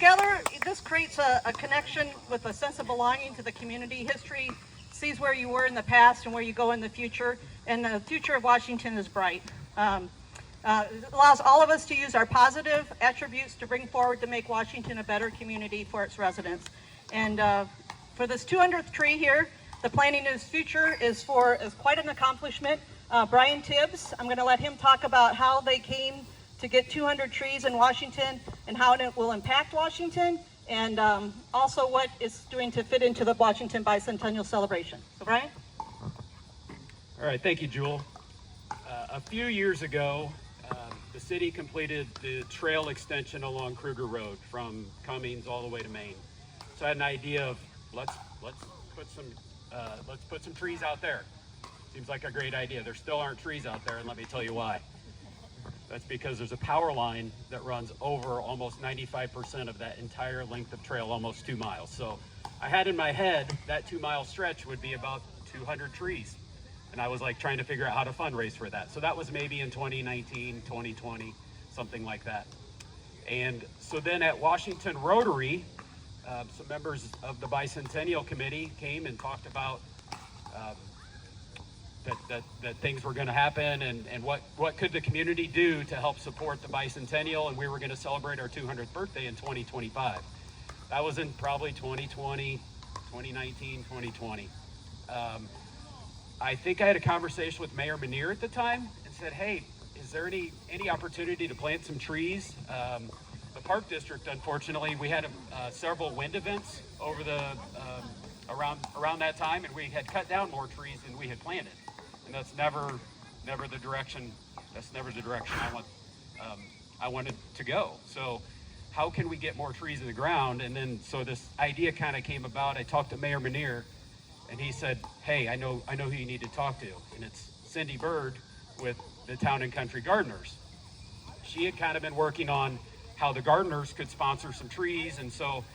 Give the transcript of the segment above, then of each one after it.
together, this creates a connection with a sense of belonging to the community. History sees where you were in the past and where you go in the future, and the future of Washington is bright. It allows all of us to use our positive attributes to bring forward to make Washington a better community for its residents. And for this 200th tree here, the Planning News Future is quite an accomplishment. Brian Tibbs, I'm going to let him talk about how they came to get 200 trees in Washington and how it will impact Washington, and also what it's doing to fit into the Washington Bicentennial celebration. So Brian? All right, thank you, Jewel. A few years ago, the city completed the trail extension along Kruger Road from Cummings all the way to Maine. So I had an idea of let's put some trees out there. Seems like a great idea. There still aren't trees out there, and let me tell you why. That's because there's a power line that runs over almost 95% of that entire length of trail, almost 2 miles. So I had in my head that 2 mile stretch would be about 200 trees. And I was like trying to figure out how to fundraise for that. So that was maybe in 2019, 2020, something like that. And so then at Washington Rotary, some members of the Bicentennial Committee came and talked about that things were going to happen and what could the community do to help support the Bicentennial, and we were going to celebrate our 200th birthday in 2025. That was in probably 2020, 2019, 2020. I think I had a conversation with Mayor Kerr at the time and said, hey, is there any opportunity to plant some trees? The Park District, unfortunately, we had several wind events over the around that time, and we had cut down more trees than we had planted. And that's never the direction. That's never the direction I wanted to go. So, how can we get more trees in the ground? And then, so this idea kind of came about. I talked to Mayor Kerr, and he said, "Hey, I know who you need to talk to, and it's Cindy Bird with the Town and Country Gardeners." She had kind of been working on how the gardeners could sponsor some trees, and so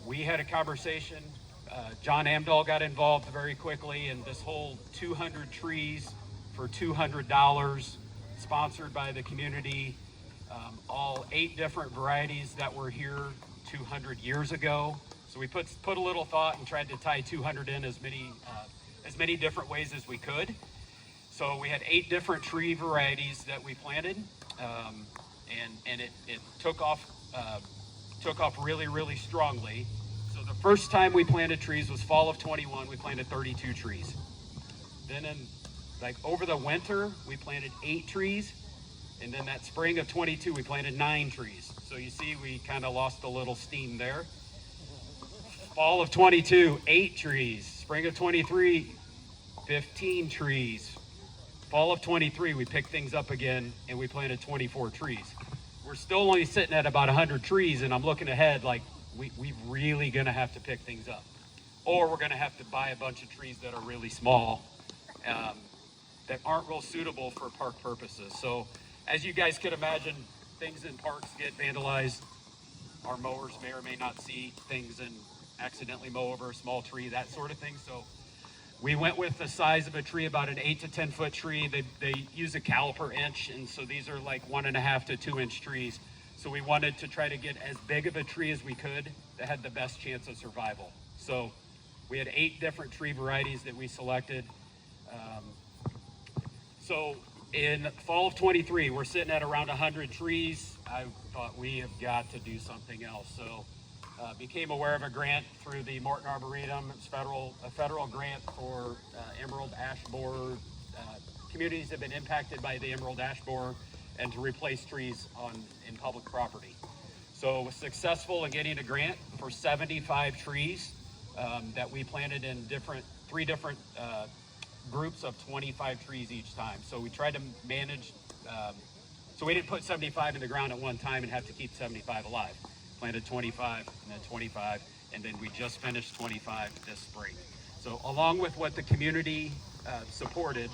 we had a conversation. John Amdahl got involved very quickly, and this whole 200 trees for $200 sponsored by the community, all 8 different varieties that were here 200 years ago. So we put a little thought and tried to tie 200 in as many different ways as we could. So we had 8 different tree varieties that we planted, and it took off really, really strongly. So the first time we planted trees was fall of 21. We planted 32 trees. Then over the winter, we planted 8 trees. And then that spring of 22, we planted 9 trees. So you see, we kind of lost a little steam there. Fall of 22, 8 trees. Spring of 23, 15 trees. Fall of 23, we picked things up again, and we planted 24 trees. We're still only sitting at about 100 trees, and I'm looking ahead like we're really going to have to pick things up. Or we're going to have to buy a bunch of trees that are really small, that aren't real suitable for park purposes. So as you guys could imagine, things in parks get vandalized. Our mowers may or may not see things and accidentally mow over a small tree, that sort of thing. So we went with the size of a tree, about an 8 to 10 foot tree. They use a caliper inch, and so these are like 1.5 to 2 inch trees. So we wanted to try to get as big of a tree as we could that had the best chance of survival. So we had 8 different tree varieties that we selected. So in fall of 23, we're sitting at around 100 trees. I thought we have got to do something else. So became aware of a grant through the Morton Arboretum. It's a federal grant for emerald ash borer. Communities have been impacted by the emerald ash borer, and to replace trees in public property. So was successful in getting a grant for 75 trees that we planted in 3 different groups of 25 trees each time. So we tried to manage, so we didn't put 75 in the ground at one time and have to keep 75 alive. Planted 25 and then 25, and then we just finished 25 this spring. So along with what the community supported,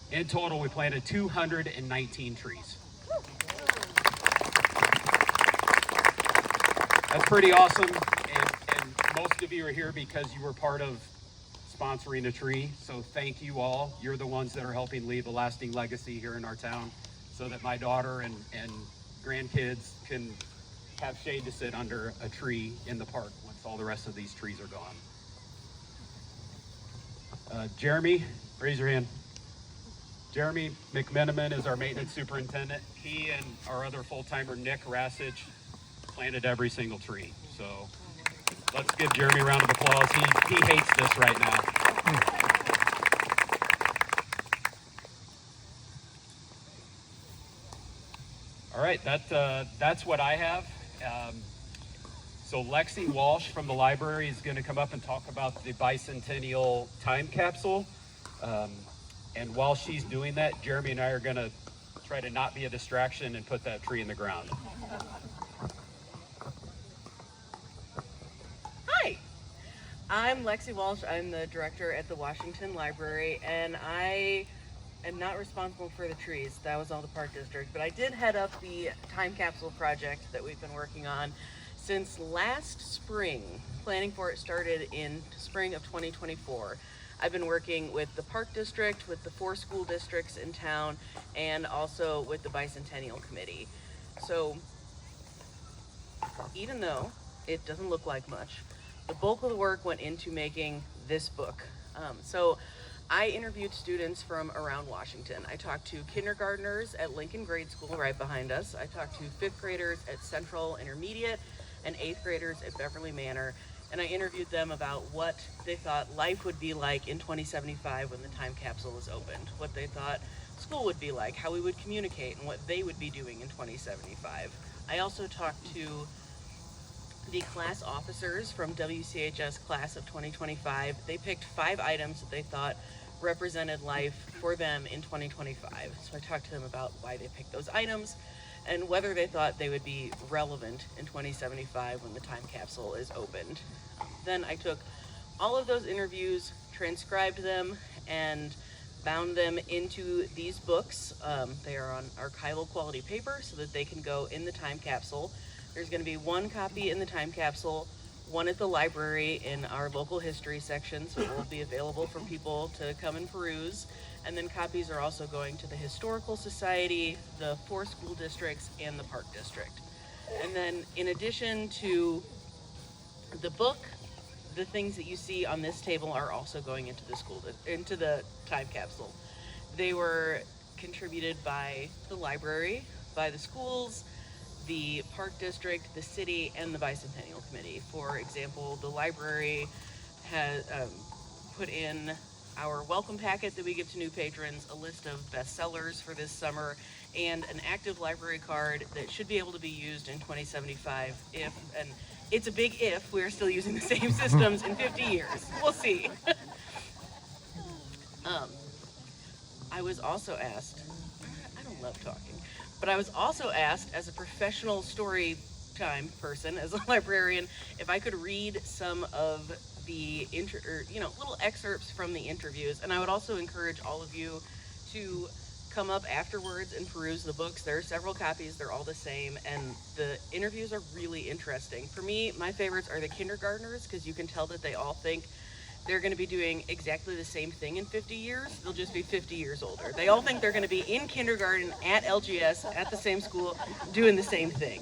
in total we planted 219 trees. That's pretty awesome, and most of you are here because you were part of sponsoring a tree, so thank you all. You're the ones that are helping leave a lasting legacy here in our town so that my daughter and grandkids can have shade to sit under a tree in the park once all the rest of these trees are gone. Jeremy, raise your hand. Jeremy McMenamin is our maintenance superintendent. He and our other full-timer, Nick Rasich, planted every single tree. So let's give Jeremy a round of applause. He hates this right now. All right, that's what I have. So Lexi Walsh from the library is going to come up and talk about the Bicentennial time capsule. And while she's doing that, Jeremy and I are going to try to not be a distraction and put that tree in the ground. Hi, I'm Lexi Walsh. I'm the director at the Washington Library, and I am not responsible for the trees. That was all the Park District, but I did head up the time capsule project that we've been working on since last spring. Planning for it started in spring of 2024. I've been working with the Park District, with the 4 school districts in town, and also with the Bicentennial Committee. So even though it doesn't look like much, the bulk of the work went into making this book. So I interviewed students from around Washington. I talked to kindergartners at Lincoln Grade School right behind us. I talked to 5th graders at Central Intermediate and 8th graders at Beverly Manor. And I interviewed them about what they thought life would be like in 2075 when the time capsule was opened, what they thought school would be like, how we would communicate, and what they would be doing in 2075. I also talked to the class officers from WCHS class of 2025. They picked 5 items that they thought represented life for them in 2025. So I talked to them about why they picked those items and whether they thought they would be relevant in 2075 when the time capsule is opened. Then I took all of those interviews, transcribed them, and bound them into these books. They are on archival quality paper so that they can go in the time capsule. There's going to be 1 copy in the time capsule, 1 at the library in our local history section, so it will be available for people to come and peruse. And then copies are also going to the Historical Society, the 4 school districts, and the Park District. And then in addition to the book, the things that you see on this table are also going into the time capsule. They were contributed by the library, by the schools, the Park District, the city, and the Bicentennial Committee. For example, the library has put in our welcome packet that we give to new patrons, a list of bestsellers for this summer, and an active library card that should be able to be used in 2075 if, and it's a big if, we're still using the same systems in 50 years. We'll see. I was also asked, I don't love talking, but I was also asked as a professional story time person, as a librarian, if I could read some of the little excerpts from the interviews. And I would also encourage all of you to come up afterwards and peruse the books. There are several copies, they're all the same, and the interviews are really interesting. For me, my favorites are the kindergartners, because you can tell that they all think they're going to be doing exactly the same thing in 50 years. They'll just be 50 years older. They all think they're going to be in kindergarten at LGS at the same school doing the same thing.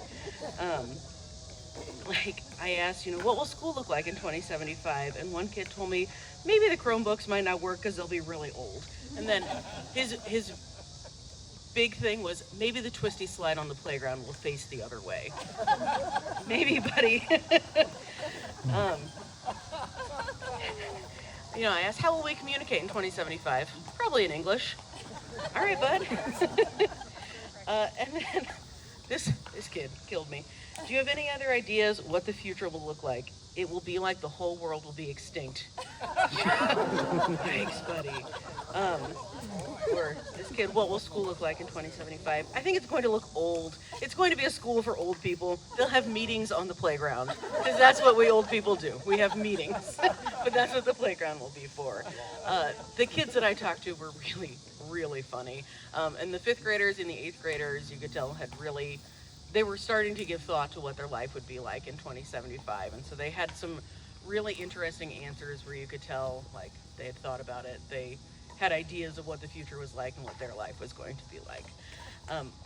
Like I asked, what will school look like in 2075? And one kid told me maybe the Chromebooks might not work because they'll be really old. And then his big thing was maybe the twisty slide on the playground will face the other way. Maybe, buddy. I asked, how will we communicate in 2075? Probably in English. All right, bud. And then this kid killed me. Do you have any other ideas what the future will look like? It will be like the whole world will be extinct. Thanks, buddy. Or this kid, what will school look like in 2075? I think it's going to look old. It's going to be a school for old people. They'll have meetings on the playground, because that's what we old people do. We have meetings, but that's what the playground will be for. The kids that I talked to were really, really funny. And the 5th graders and the 8th graders, you could tell, they were starting to give thought to what their life would be like in 2075. And so they had some really interesting answers where you could tell, like, they had thought about it. They had ideas of what the future was like and what their life was going to be like.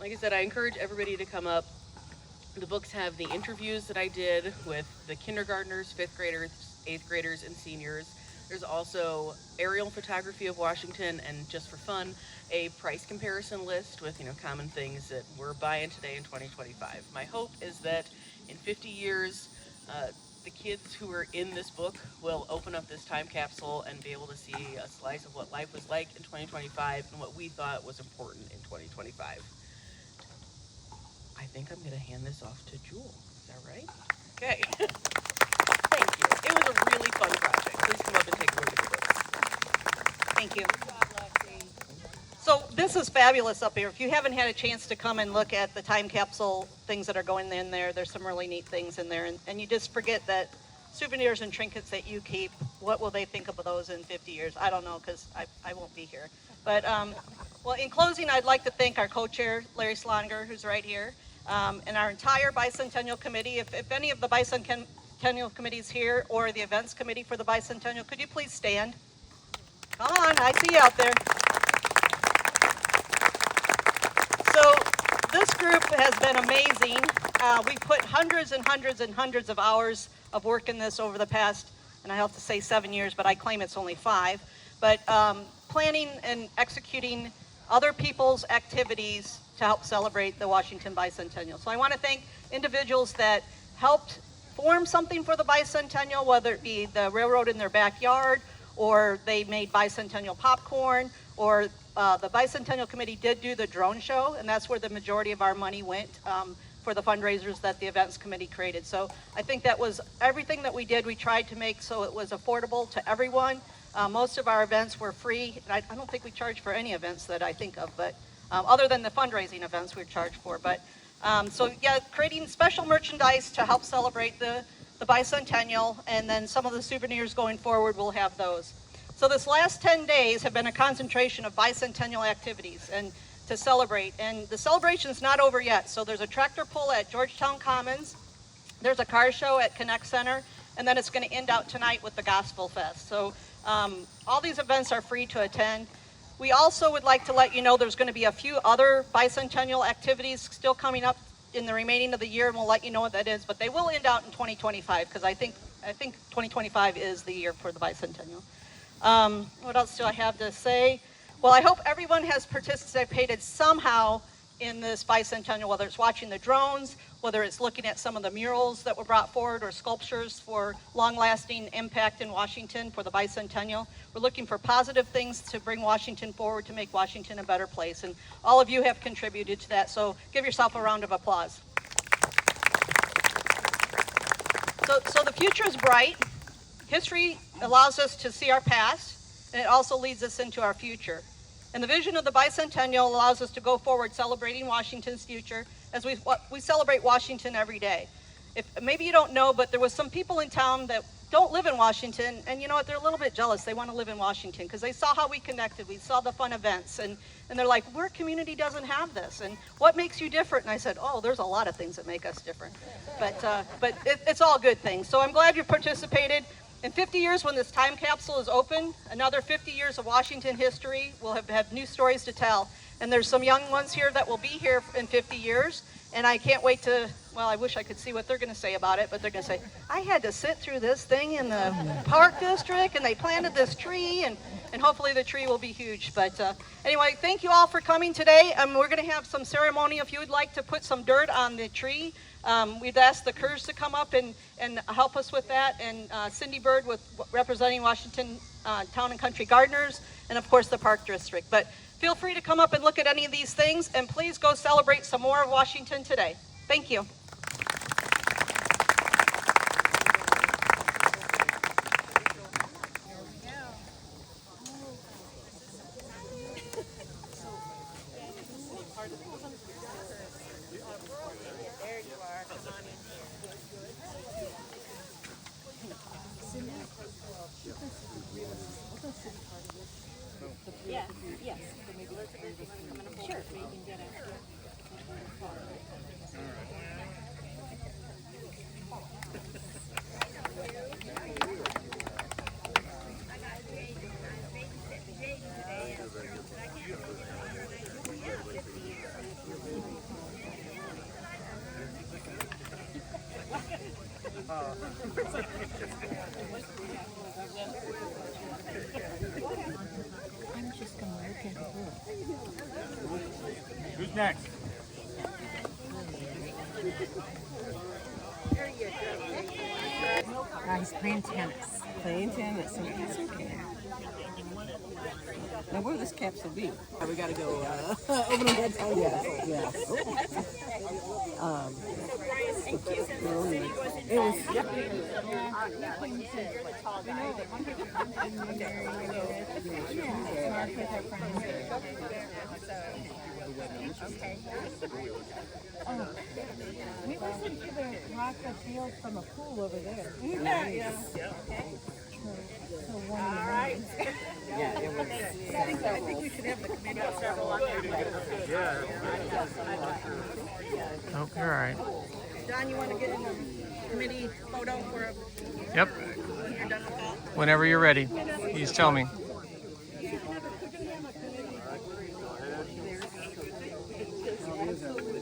Like I said, I encourage everybody to come up. The books have the interviews that I did with the kindergartners, fifth graders, eighth graders, and seniors. There's also aerial photography of Washington, and just for fun, a price comparison list with common things that we're buying today in 2025. My hope is that in 50 years, the kids who are in this book will open up this time capsule and be able to see a slice of what life was like in 2025 and what we thought was important in 2025. I think I'm going to hand this off to Jewel. Is that right? Okay. Thank you. It was a really fun project. Please come up and take a look at the books. Thank you. So this is fabulous up here. If you haven't had a chance to come and look at the time capsule things that are going in there, there's some really neat things in there. And you just forget that souvenirs and trinkets that you keep, what will they think of those in 50 years? I don't know, because I won't be here. But, well, in closing, I'd like to thank our co-chair, Larry Slonger, who's right here, and our entire Bicentennial Committee. If any of the Bicentennial Committees here or the events committee for the Bicentennial, could you please stand? Come on, I see you out there. So this group has been amazing. We put hundreds and hundreds and hundreds of hours of work in this over the past, and I have to say 7 years, but I claim it's only 5. But planning and executing other people's activities to help celebrate the Washington Bicentennial. So I want to thank individuals that helped form something for the Bicentennial, whether it be the railroad in their backyard, or they made Bicentennial popcorn, or the Bicentennial Committee did do the drone show, and that's where the majority of our money went for the fundraisers that the events committee created. So I think that was everything that we did. We tried to make so it was affordable to everyone. Most of our events were free. I don't think we charged for any events that I think of, but other than the fundraising events we charged for. But so yeah, creating special merchandise to help celebrate the Bicentennial, and then some of the souvenirs going forward, we'll have those. So this last 10 days have been a concentration of Bicentennial activities and to celebrate. And the celebration's not over yet. So there's a tractor pull at Georgetown Commons. There's a car show at Connect Center. And then it's going to end out tonight with the Gospel Fest. So all these events are free to attend. We also would like to let you know there's going to be a few other Bicentennial activities still coming up in the remaining of the year, and we'll let you know what that is. But they will end out in 2025, because I think 2025 is the year for the Bicentennial. What else do I have to say? Well, I hope everyone has participated somehow in this Bicentennial, whether it's watching the drones, whether it's looking at some of the murals that were brought forward, or sculptures for long-lasting impact in Washington for the Bicentennial. We're looking for positive things to bring Washington forward, to make Washington a better place. And all of you have contributed to that, so give yourself a round of applause. So the future is bright. History allows us to see our past, and it also leads us into our future. And the vision of the Bicentennial allows us to go forward celebrating Washington's future as we celebrate Washington every day. If maybe you don't know, but there was some people in town that don't live in Washington, and you know what, they're a little bit jealous. They want to live in Washington because they saw how we connected. We saw the fun events, and they're like, our community doesn't have this, and what makes you different? And I said, oh, there's a lot of things that make us different, but it's all good things. So I'm glad you participated. In 50 years, when this time capsule is open, another 50 years of Washington history, we'll have new stories to tell. And there's some young ones here that will be here in 50 years, and I can't wait to, well, I wish I could see what they're going to say about it, but they're going to say, I had to sit through this thing in the park district, and they planted this tree, and hopefully the tree will be huge. But anyway, thank you all for coming today. We're going to have some ceremony. If you would like to put some dirt on the tree, we'd ask the Kerrs to come up and help us with that, and Cindy Bird representing Washington Town and Country Gardeners, and of course the Park District. But feel free to come up and look at any of these things, and please go celebrate some more of Washington today. Thank you. Yeah, yes. Sure. I'm just gonna look at the book. Who's next? He's playing tennis. Playing tennis. It's okay. Now, where does Capsule be? We gotta go open the head. Oh, yes, yes. It was. We listened to the rock the field from a pool over there. Nice. All right. Yeah, it was. I think we should have the committee several on there. Oh, you're all right. Don, you want to get in the committee photo for Yep. when you're done with that? Whenever you're ready, you just tell me. Oh,